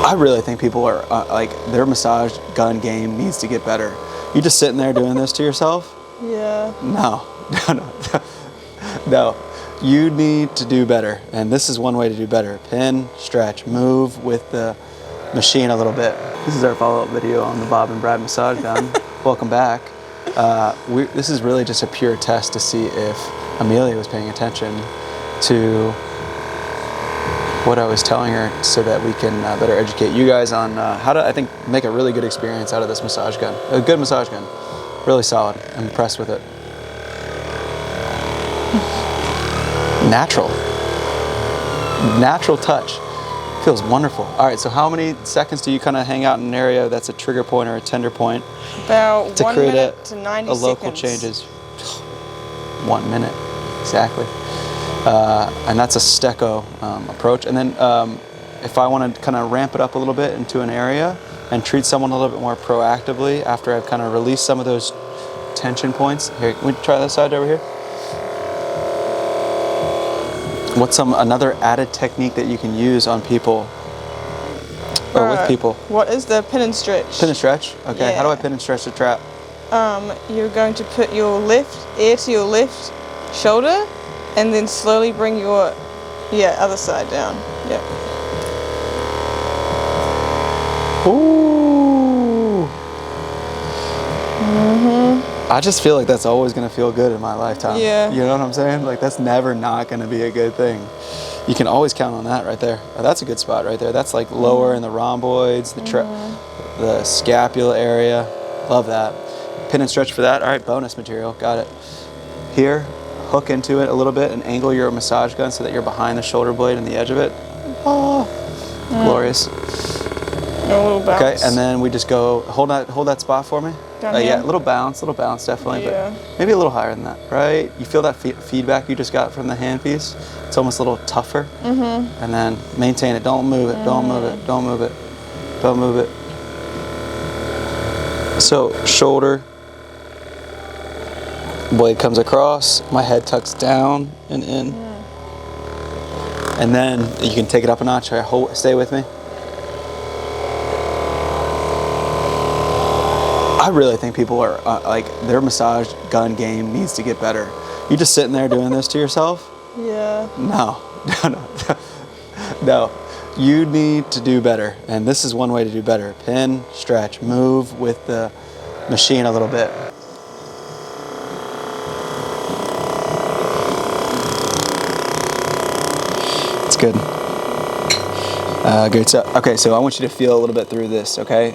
I really think people are like, their massage gun game needs to get better. You just sitting there doing this to yourself? Yeah. No. No. You need to do better, and this is one way to do better. Pin, stretch, move with the machine a little bit. This is our follow-up video on the Bob and Brad massage gun. Welcome back. This is really just a pure test to see if Amelia was paying attention to what I was telling her, so that we can better educate you guys on how to, I think, make a really good experience out of this massage gun. A good massage gun. Really solid. I'm impressed with it. Natural touch. Feels wonderful. All right, so how many seconds do you kind of hang out in an area that's a trigger point or a tender point? About to 1 create minute to 90 seconds. local changes. 1 minute, exactly. And that's a stecco approach. And then if I want to kind of ramp it up a little bit into an area and treat someone a little bit more proactively after I've kind of released some of those tension points. Here, can we try this side over here? What's another added technique that you can use on people or with people? What is the pin and stretch? Pin and stretch? Okay, Yeah. How do I pin and stretch the trap? You're going to put your left ear to your left shoulder and then slowly bring your other side down. Yep. Ooh. I just feel like that's always going to feel good in my lifetime. Yeah. You know what I'm saying? Like, that's never not going to be a good thing. You can always count on that right there. Oh, that's a good spot right there. That's like lower in the rhomboids, the scapula area. Love that. Pin and stretch for that. All right, bonus material. Got it. Here, hook into it a little bit and angle your massage gun so that you're behind the shoulder blade and the edge of it. Oh, glorious. A little bounce. Okay, and then we just go, hold that spot for me. Down here? Yeah, a little bounce definitely, Yeah. but maybe a little higher than that, right? You feel that feedback you just got from the handpiece? It's almost a little tougher. And then maintain it, don't move it, don't move it, don't move it, don't move it. So, shoulder, blade comes across, my head tucks down and in. And then you can take it up a notch. Stay with me. I really think people are like, their massage gun game needs to get better. You just sitting there doing this to yourself? Yeah. No. You need to do better, and this is one way to do better. Pin, stretch, move with the machine a little bit. It's good. Good stuff. Okay, so I want you to feel a little bit through this, okay?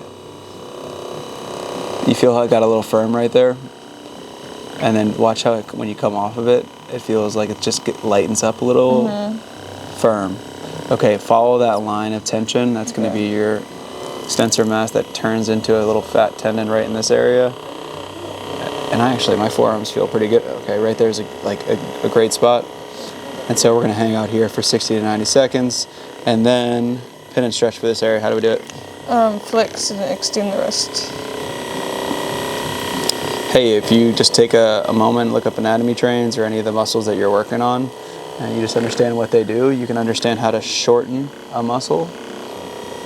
You feel how it got a little firm right there? And then watch how when you come off of it, it feels like it just lightens up a little. Firm. Okay, follow that line of tension. That's going to be your extensor mass that turns into a little fat tendon right in this area. And my forearms feel pretty good. Okay, right there's a great spot. And so we're going to hang out here for 60 to 90 seconds. And then pin and stretch for this area. How do we do it? Flex and extend the wrist. Hey, if you just take a moment, look up anatomy trains or any of the muscles that you're working on, and you just understand what they do, you can understand how to shorten a muscle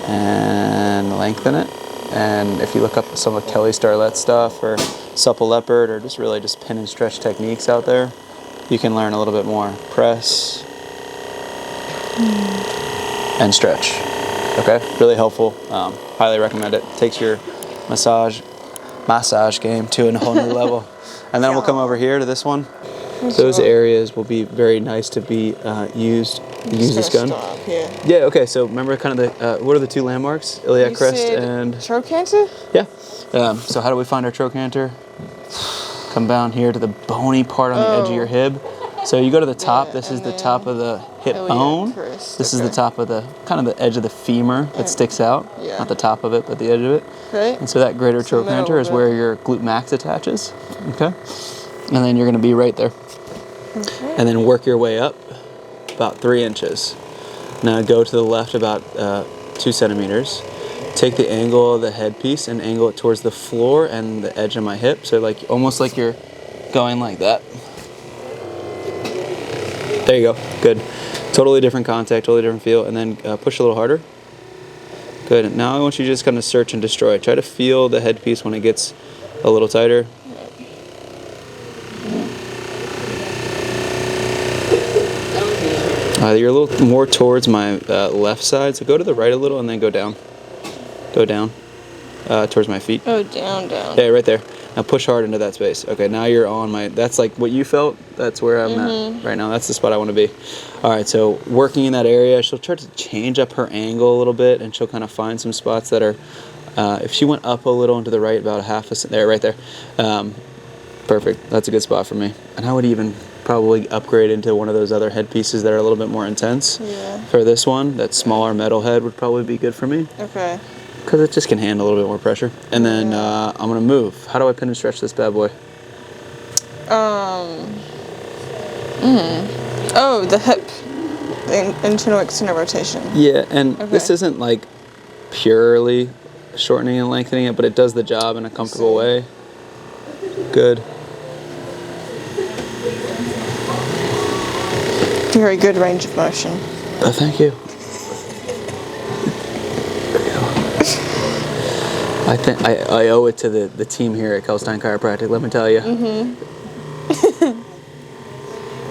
and lengthen it. And if you look up some of Kelly Starlett stuff or Supple Leopard or just really just pin and stretch techniques out there, you can learn a little bit more. Press and stretch. Okay, really helpful. Highly recommend it. Takes your massage game to a whole new level. And then we'll come over here to this one. Those areas will be very nice to be used. Use this gun. Yeah. Okay. So remember, kind of the what are the two landmarks? Iliac crest and trochanter. Yeah. So how do we find our trochanter? Come down here to the bony part on the edge of your hip. So you go to the top. This is the top of the hip bone. This is the top of the kind of the edge of the femur that sticks out. Yeah. Not the top of it, but the edge of it. Okay. And so that greater trochanter is where your glute max attaches. Okay. And then you're going to be right there. Okay. And then work your way up about 3 inches. Now go to the left about 2 centimeters. Take the angle of the headpiece and angle it towards the floor and the edge of my hip. So like almost like you're going like that. There you go. Good. Totally different contact, totally different feel. And then push a little harder. Good. Now I want you to just kind of search and destroy. Try to feel the headpiece when it gets a little tighter. You're a little more towards my left side, so go to the right a little and then go down. Go down towards my feet. Oh, down. Yeah, right there. Now push hard into that space. Okay, now you're on my, that's like what you felt. That's where I'm at right now. That's the spot I want to be. All right, so working in that area, she'll try to change up her angle a little bit, and she'll kind of find some spots that are, if she went up a little into the right, about there, right there. Perfect. That's a good spot for me. And I would even probably upgrade into one of those other headpieces that are a little bit more intense. Yeah. For this one, that smaller metal head would probably be good for me. Okay. Because it just can handle a little bit more pressure. And then I'm going to move. How do I pin and stretch this bad boy? Oh, the hip. The internal external rotation. Yeah, and this isn't like purely shortening and lengthening it, but it does the job in a comfortable way. Good. Very good range of motion. Oh, thank you. I think I owe it to the team here at Kelstein Chiropractic, let me tell you.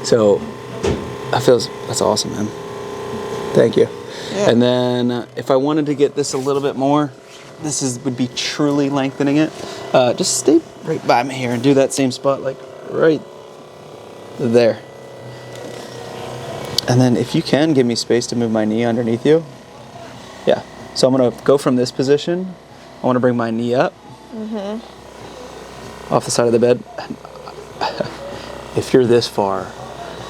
So, that's awesome, man. Thank you. Yeah. And then if I wanted to get this a little bit more, would be truly lengthening it. Just stay right by me here and do that same spot, like right there. And then if you can, give me space to move my knee underneath you. Yeah. So I'm gonna go from this position. I want to bring my knee up off the side of the bed. If you're this far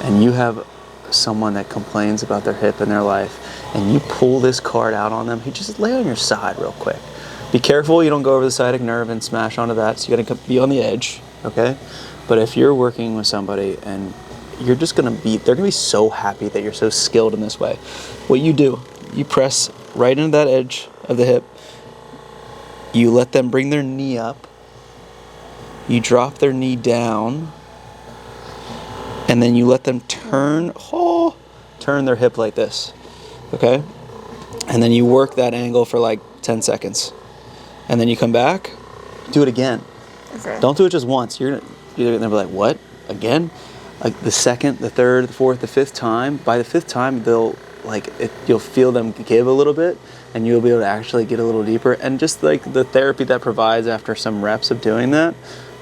and you have someone that complains about their hip in their life and you pull this card out on them, you just lay on your side real quick. Be careful you don't go over the sciatic nerve and smash onto that, so you gotta be on the edge, okay? But if you're working with somebody and they're gonna be so happy that you're so skilled in this way. What you do, you press right into that edge of the hip. You let them bring their knee up. You drop their knee down. And then you let them turn their hip like this. Okay? And then you work that angle for like 10 seconds. And then you come back, do it again. Okay. Don't do it just once. You're gonna be like, what? Again? Like the second, the third, the fourth, the fifth time. By the fifth time, you'll feel them give a little bit, and you'll be able to actually get a little deeper. And just like the therapy that provides after some reps of doing that,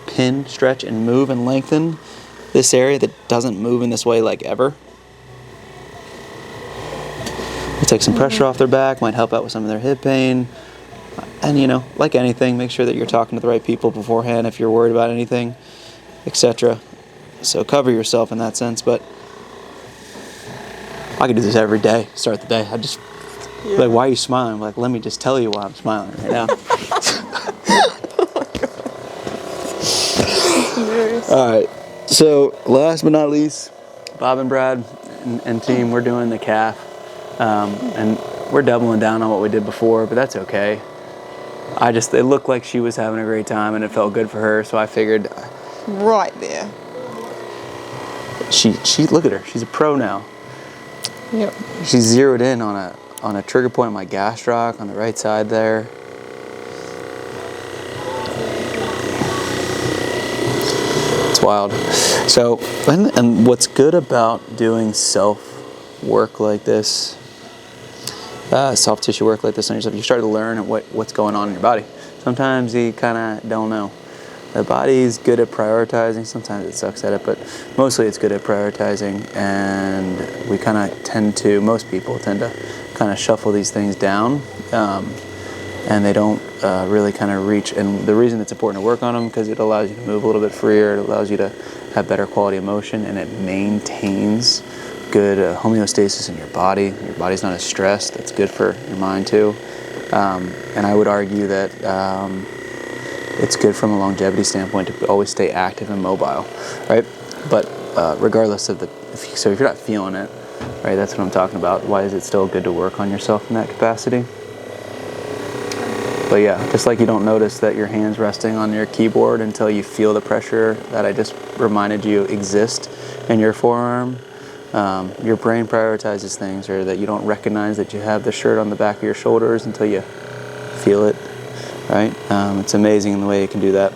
pin, stretch, and move and lengthen this area that doesn't move in this way like ever. It'll take some pressure off their back, might help out with some of their hip pain. And like anything, make sure that you're talking to the right people beforehand if you're worried about anything, etc. So cover yourself in that sense, but I could do this every day, start the day. Like, why are you smiling? I'm like, let me just tell you why I'm smiling right now. All right, so last but not least, Bob and Brad and team, we're doing the calf. And we're doubling down on what we did before, but that's okay. It looked like she was having a great time and it felt good for her, so I figured. Right there. She look at her, she's a pro now. Yep. She's zeroed in on a trigger point on my gastroc on the right side there. It's wild. So, and what's good about doing self work like this, soft tissue work like this on yourself, you start to learn what's going on in your body. Sometimes you kind of don't know. The body's good at prioritizing. Sometimes it sucks at it, but mostly it's good at prioritizing. And we kind of most people tend to kind of shuffle these things down, and they don't really kind of reach. And the reason it's important to work on them because it allows you to move a little bit freer. It allows you to have better quality of motion, and it maintains good homeostasis in your body. Your body's not as stressed. That's good for your mind too. And I would argue that it's good from a longevity standpoint to always stay active and mobile, right? But regardless of if you're not feeling it, right, that's what I'm talking about. Why is it still good to work on yourself in that capacity? But yeah, just like you don't notice that your hand's resting on your keyboard until you feel the pressure that I just reminded you exist in your forearm, your brain prioritizes things, or that you don't recognize that you have the shirt on the back of your shoulders until you feel it, right? It's amazing in the way it can do that.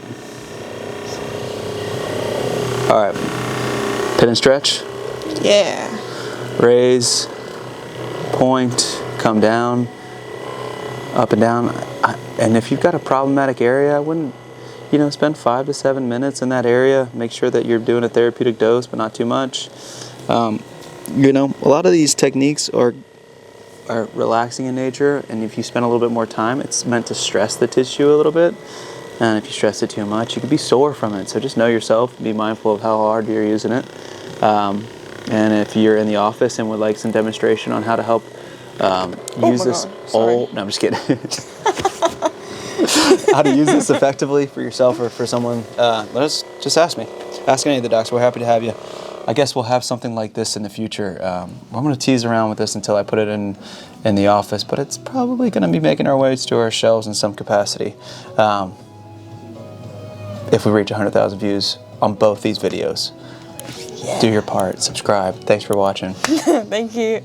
All right, pin and stretch. Yeah. Raise, point, come down, up and down. And if you've got a problematic area, I wouldn't, spend 5 to 7 minutes in that area. Make sure that you're doing a therapeutic dose, but not too much. A lot of these techniques are relaxing in nature, and if you spend a little bit more time, it's meant to stress the tissue a little bit. And if you stress it too much, you could be sore from it. So just know yourself, be mindful of how hard you're using it. And if you're in the office and would like some demonstration on how to help use this no, I'm just kidding. How to use this effectively for yourself or for someone, just ask me. Ask any of the docs. We're happy to have you. I guess we'll have something like this in the future. I'm going to tease around with this until I put it in the office, but it's probably going to be making our way to our shelves in some capacity. If we reach 100,000 views on both these videos. Yeah. Do your part. Subscribe. Thanks for watching. Thank you.